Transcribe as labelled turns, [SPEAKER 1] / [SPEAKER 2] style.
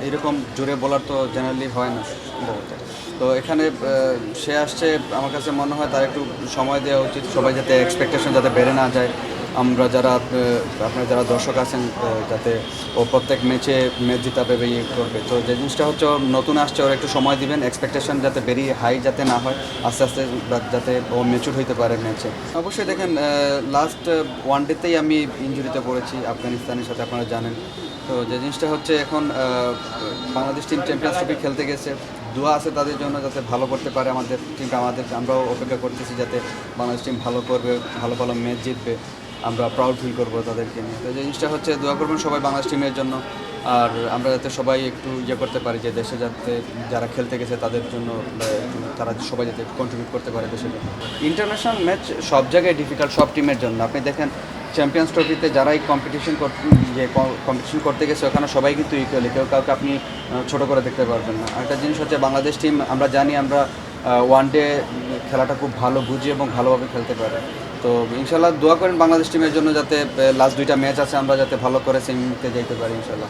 [SPEAKER 1] এরকম জোরে বলার তো জেনারেলি হয় না সম্ভবত। তো এখানে সে আসছে, আমার কাছে মনে হয় তার একটু সময় দেওয়া উচিত, সবাই যাতে এক্সপেকটেশন যাতে বেড়ে না যায়। আমরা যারা আপনার যারা দর্শক আছেন, যাতে ও প্রত্যেক ম্যাচ জিতাবে বা ইয়ে করবে। তো যে জিনিসটা হচ্ছে, ও নতুন আসছে, ওর একটু সময় দিবেন, এক্সপেকটেশন যাতে বেরিয়ে হাই যাতে না হয়, আস্তে আস্তে যাতে ও ম্যাচুর হইতে পারে ম্যাচে। অবশ্যই দেখেন, লাস্ট ওয়ান ডেতেই আমি ইনজুরিতে পড়েছি আফগানিস্তানের সাথে, আপনারা জানেন। তো যে জিনিসটা হচ্ছে, এখন বাংলাদেশ টিম চ্যাম্পিয়ন্স ট্রফি খেলতে গেছে, দোয়া আছে তাদের জন্য যাতে ভালো করতে পারে আমাদের টিমটা। আমরাও অপেক্ষা করতেছি যাতে বাংলাদেশ টিম ভালো করবে, ভালো ভালো ম্যাচ জিতবে, আমরা প্রাউড ফিল করবো তাদেরকে নিয়ে। তো যে জিনিসটা হচ্ছে, দোয়া করবেন সবাই বাংলাদেশ টিমের জন্য। আর আমরা যাতে সবাই একটু ইয়ে করতে পারি, যে দেশে যাতে যারা খেলতে গেছে তাদের জন্য তারা সবাই যাতে কন্ট্রিবিউট করতে পারে দেশের জন্য। ইন্টারন্যাশনাল ম্যাচ সব জায়গায় ডিফিকাল্ট, সব টিমের জন্য। আপনি দেখেন চ্যাম্পিয়ন্স ট্রফিতে যারাই কম্পিটিশন করতে গেছে, ওখানে সবাই কিন্তু ইকুয়ালি, কেউ কাউকে আপনি ছোটো করে দেখতে পারবেন না। আরেকটা জিনিস হচ্ছে, বাংলাদেশ টিম আমরা জানি, আমরা ওয়ান ডে খেলাটা খুব ভালো বুঝি এবং ভালোভাবে খেলতে পারে। তো ইনশাল্লাহ দোয়া করেন বাংলাদেশ টিমের জন্য, যাতে লাস্ট দুইটা ম্যাচ আছে আমরা যাতে ভালো করে সেমিতে যেতে পারি ইনশাল্লাহ।